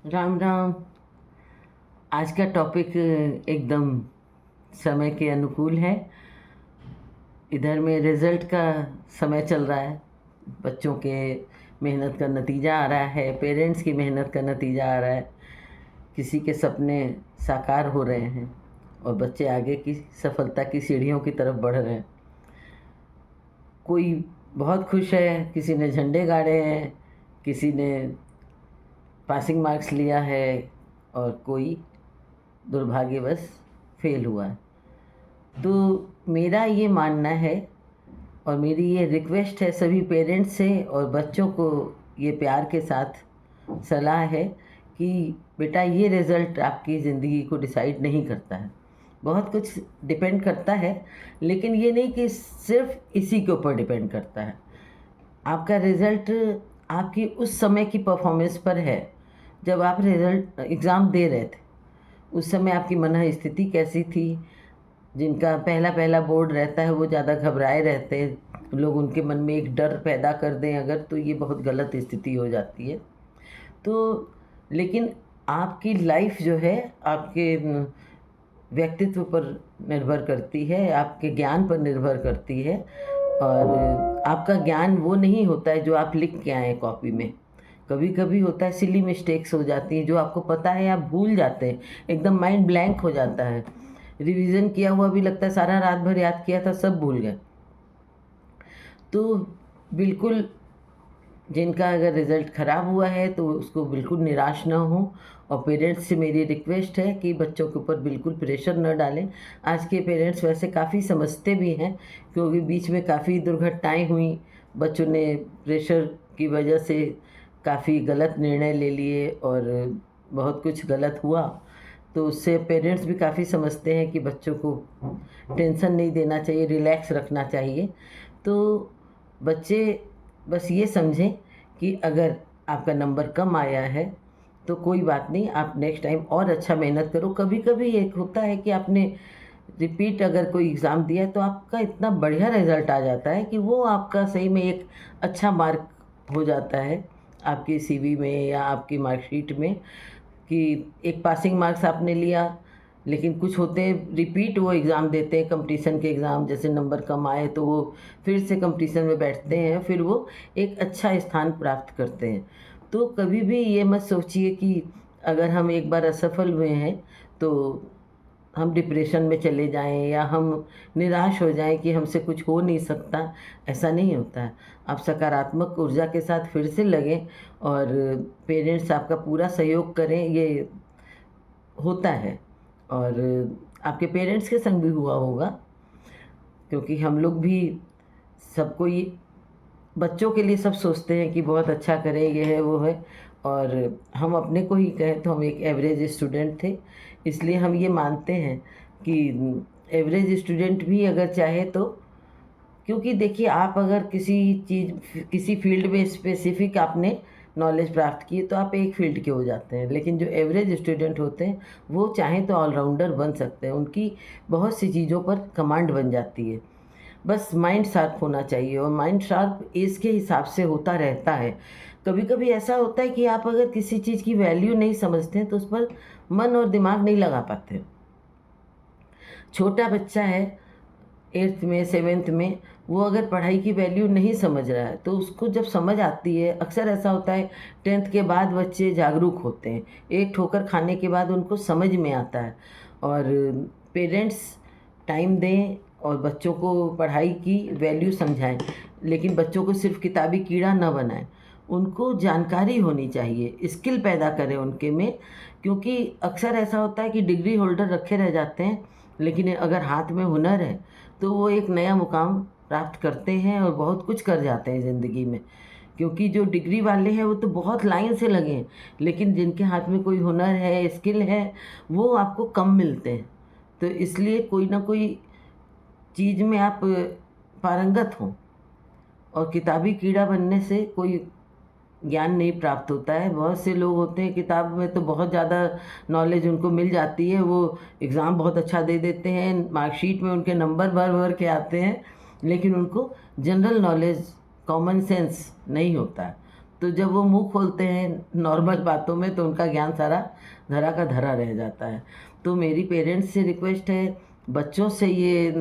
राम राम। आज का टॉपिक एकदम समय के अनुकूल है। इधर में रिज़ल्ट का समय चल रहा है। बच्चों के मेहनत का नतीजा आ रहा है, पेरेंट्स की मेहनत का नतीजा आ रहा है। किसी के सपने साकार हो रहे हैं और बच्चे आगे की सफलता की सीढ़ियों की तरफ बढ़ रहे हैं। कोई बहुत खुश है, किसी ने झंडे गाड़े हैं, किसी ने पासिंग मार्क्स लिया है और कोई दुर्भाग्यवश फेल हुआ है। तो मेरा ये मानना है और मेरी ये रिक्वेस्ट है सभी पेरेंट्स से और बच्चों को ये प्यार के साथ सलाह है कि बेटा, ये रिज़ल्ट आपकी ज़िंदगी को डिसाइड नहीं करता है। बहुत कुछ डिपेंड करता है, लेकिन ये नहीं कि सिर्फ इसी के ऊपर डिपेंड करता है। आपका रिज़ल्ट आपकी उस समय की परफॉर्मेंस पर है। जब आप रिज़ल्ट एग्ज़ाम दे रहे थे, उस समय आपकी मन स्थिति कैसी थी? जिनका पहला पहला बोर्ड रहता है वो ज़्यादा घबराए रहते हैं। लोग उनके मन में एक डर पैदा कर दें अगर, तो ये बहुत गलत स्थिति हो जाती है। तो लेकिन आपकी लाइफ जो है आपके व्यक्तित्व पर निर्भर करती है, आपके ज्ञान पर निर्भर करती है। और आपका ज्ञान वो नहीं होता है जो आप लिख के आए कॉपी में। कभी कभी होता है सिली मिस्टेक्स हो जाती हैं, जो आपको पता है आप भूल जाते हैं, एकदम माइंड ब्लैंक हो जाता है। रिवीजन किया हुआ भी लगता है सारा रात भर याद किया था, सब भूल गए। तो बिल्कुल, जिनका अगर रिज़ल्ट ख़राब हुआ है तो उसको बिल्कुल निराश ना हो। और पेरेंट्स से मेरी रिक्वेस्ट है कि बच्चों के ऊपर बिल्कुल प्रेशर न डालें। आज के पेरेंट्स वैसे काफ़ी समझते भी हैं, क्योंकि बीच में काफ़ी दुर्घटनाएं हुई। बच्चों ने प्रेशर की वजह से काफ़ी गलत निर्णय ले लिए और बहुत कुछ गलत हुआ। तो उससे पेरेंट्स भी काफ़ी समझते हैं कि बच्चों को टेंशन नहीं देना चाहिए, रिलैक्स रखना चाहिए। तो बच्चे बस ये समझें कि अगर आपका नंबर कम आया है तो कोई बात नहीं, आप नेक्स्ट टाइम और अच्छा मेहनत करो। कभी कभी एक होता है कि आपने रिपीट अगर कोई एग्ज़ाम दिया है तो आपका इतना बढ़िया रिज़ल्ट आ जाता है कि वो आपका सही में एक अच्छा मार्क हो जाता है आपकी सीवी में या आपकी मार्कशीट में, कि एक पासिंग मार्क्स आपने लिया। लेकिन कुछ होते हैं रिपीट वो एग्ज़ाम देते हैं, कंपटीशन के एग्ज़ाम, जैसे नंबर कम आए तो वो फिर से कंपटीशन में बैठते हैं, फिर वो एक अच्छा स्थान प्राप्त करते हैं। तो कभी भी ये मत सोचिए कि अगर हम एक बार असफल हुए हैं तो हम डिप्रेशन में चले जाएं या हम निराश हो जाएं कि हमसे कुछ हो नहीं सकता। ऐसा नहीं होता है। आप सकारात्मक ऊर्जा के साथ फिर से लगें और पेरेंट्स आपका पूरा सहयोग करें, ये होता है। और आपके पेरेंट्स के संग भी हुआ होगा, क्योंकि हम लोग भी सबको ये बच्चों के लिए सब सोचते हैं कि बहुत अच्छा करें, ये है वो है। और हम अपने को ही कहें तो हम एक एवरेज स्टूडेंट थे, इसलिए हम ये मानते हैं कि एवरेज स्टूडेंट भी अगर चाहे तो, क्योंकि देखिए आप अगर किसी फील्ड में स्पेसिफिक आपने नॉलेज प्राप्त की तो आप एक फील्ड के हो जाते हैं। लेकिन जो एवरेज स्टूडेंट होते हैं वो चाहें तो ऑलराउंडर बन सकते हैं, उनकी बहुत सी चीज़ों पर कमांड बन जाती है। बस माइंड शार्प होना चाहिए, और माइंड शार्प एज के हिसाब से होता रहता है। कभी कभी ऐसा होता है कि आप अगर किसी चीज़ की वैल्यू नहीं समझते हैं तो उस पर मन और दिमाग नहीं लगा पाते। छोटा बच्चा है, एट्थ में सेवेंथ में, वो अगर पढ़ाई की वैल्यू नहीं समझ रहा है तो उसको जब समझ आती है, अक्सर ऐसा होता है टेंथ के बाद बच्चे जागरूक होते हैं, एक ठोकर खाने के बाद उनको समझ में आता है। और पेरेंट्स टाइम दें और बच्चों को पढ़ाई की वैल्यू समझाएं, लेकिन बच्चों को सिर्फ किताबी कीड़ा न बनाएं। उनको जानकारी होनी चाहिए, स्किल पैदा करें उनके में। क्योंकि अक्सर ऐसा होता है कि डिग्री होल्डर रखे रह जाते हैं, लेकिन अगर हाथ में हुनर है तो वो एक नया मुकाम प्राप्त करते हैं और बहुत कुछ कर जाते हैं ज़िंदगी में। क्योंकि जो डिग्री वाले हैं वो तो बहुत लाइन से लगे हैं, लेकिन जिनके हाथ में कोई हुनर है, स्किल है, वो आपको कम मिलते हैं। तो इसलिए कोई ना कोई चीज़ में आप पारंगत हों, और किताबी कीड़ा बनने से कोई ज्ञान नहीं प्राप्त होता है। बहुत से लोग होते हैं किताब में तो बहुत ज़्यादा नॉलेज उनको मिल जाती है, वो एग्ज़ाम बहुत अच्छा दे देते हैं, मार्कशीट में उनके नंबर भर भर के आते हैं, लेकिन उनको जनरल नॉलेज, कॉमन सेंस नहीं होता है। तो जब वो मुंह खोलते हैं नॉर्मल बातों में तो उनका ज्ञान सारा धरा का धरा रह जाता है। तो मेरी पेरेंट्स से रिक्वेस्ट है, बच्चों से ये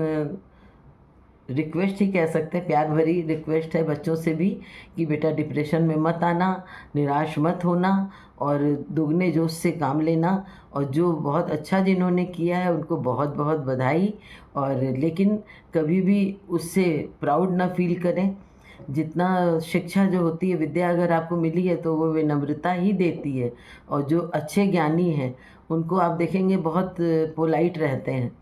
रिक्वेस्ट ही कह सकते हैं, प्यार भरी रिक्वेस्ट है बच्चों से भी कि बेटा डिप्रेशन में मत आना, निराश मत होना और दुगने जोश से काम लेना। और जो बहुत अच्छा जिन्होंने किया है उनको बहुत बहुत बधाई। और लेकिन कभी भी उससे प्राउड ना फील करें। जितना शिक्षा जो होती है, विद्या अगर आपको मिली है तो वो विनम्रता ही देती है। और जो अच्छे ज्ञानी हैं उनको आप देखेंगे बहुत पोलाइट रहते हैं।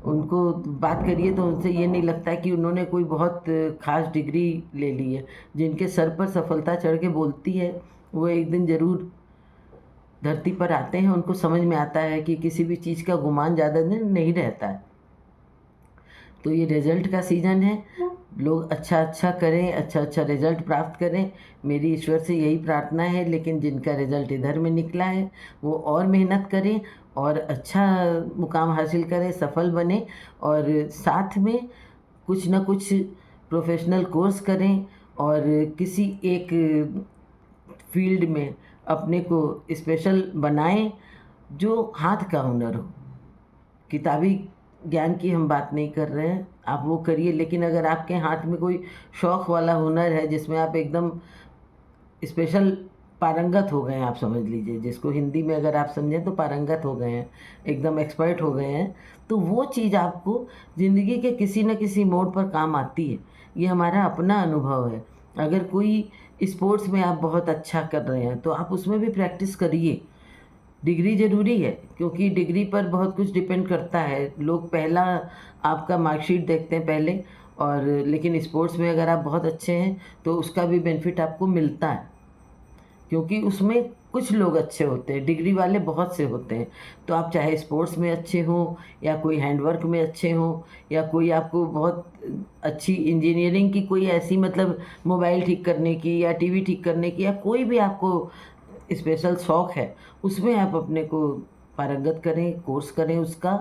उनको बात करिए तो उनसे ये नहीं लगता है कि उन्होंने कोई बहुत ख़ास डिग्री ले ली है। जिनके सर पर सफलता चढ़ के बोलती है वो एक दिन ज़रूर धरती पर आते हैं। उनको समझ में आता है कि किसी भी चीज़ का गुमान ज़्यादा दिन नहीं रहता है। तो ये रिज़ल्ट का सीज़न है, लोग अच्छा अच्छा करें, अच्छा अच्छा रिज़ल्ट प्राप्त करें, मेरी ईश्वर से यही प्रार्थना है। लेकिन जिनका रिज़ल्ट इधर में निकला है वो और मेहनत करें और अच्छा मुकाम हासिल करें, सफल बने और साथ में कुछ ना कुछ प्रोफेशनल कोर्स करें और किसी एक फील्ड में अपने को स्पेशल बनाएं जो हाथ का हुनर हो। किताबी ज्ञान की हम बात नहीं कर रहे हैं, आप वो करिए, लेकिन अगर आपके हाथ में कोई शौक़ वाला हुनर है जिसमें आप एकदम स्पेशल पारंगत हो गए हैं, आप समझ लीजिए, जिसको हिंदी में अगर आप समझें तो पारंगत हो गए हैं, एकदम एक्सपर्ट हो गए हैं, तो वो चीज़ आपको ज़िंदगी के किसी न किसी मोड़ पर काम आती है। ये हमारा अपना अनुभव है। अगर कोई स्पोर्ट्स में आप बहुत अच्छा कर रहे हैं तो आप उसमें भी प्रैक्टिस करिए। डिग्री ज़रूरी है क्योंकि डिग्री पर बहुत कुछ डिपेंड करता है। लोग पहला आपका मार्कशीट देखते हैं पहले, और लेकिन स्पोर्ट्स में अगर आप बहुत अच्छे हैं तो उसका भी बेनिफिट आपको मिलता है क्योंकि उसमें कुछ लोग अच्छे होते हैं, डिग्री वाले बहुत से होते हैं। तो आप चाहे स्पोर्ट्स में अच्छे हों या कोई हैंडवर्क में अच्छे हों या कोई आपको बहुत अच्छी इंजीनियरिंग की कोई ऐसी मतलब मोबाइल ठीक करने की या टीवी ठीक करने की या कोई भी आपको स्पेशल शौक़ है, उसमें आप अपने को पारंगत करें, कोर्स करें उसका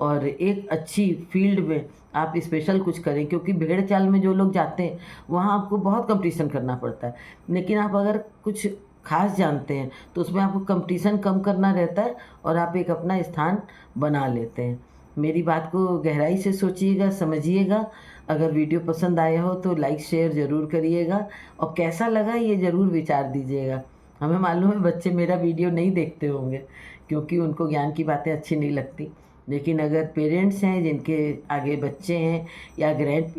और एक अच्छी फील्ड में आप स्पेशल कुछ करें। क्योंकि भेड़ चाल में जो लोग जाते हैं वहाँ आपको बहुत कंपटीशन करना पड़ता है, लेकिन आप अगर कुछ खास जानते हैं तो उसमें आपको कंपटीशन कम करना रहता है और आप एक अपना स्थान बना लेते हैं। मेरी बात को गहराई से सोचिएगा, समझिएगा। अगर वीडियो पसंद आया हो तो लाइक शेयर ज़रूर करिएगा और कैसा लगा ये ज़रूर विचार दीजिएगा। हमें मालूम है बच्चे मेरा वीडियो नहीं देखते होंगे क्योंकि उनको ज्ञान की बातें अच्छी नहीं लगती, लेकिन अगर पेरेंट्स हैं जिनके आगे बच्चे हैं या ग्रैंड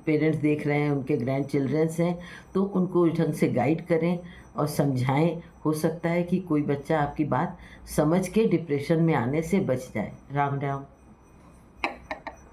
पेरेंट्स देख रहे हैं, उनके ग्रैंड चिल्ड्रंस हैं, तो उनको उस ढंग से गाइड करें और समझाएं। हो सकता है कि कोई बच्चा आपकी बात समझ के डिप्रेशन में आने से बच जाए। राम राम।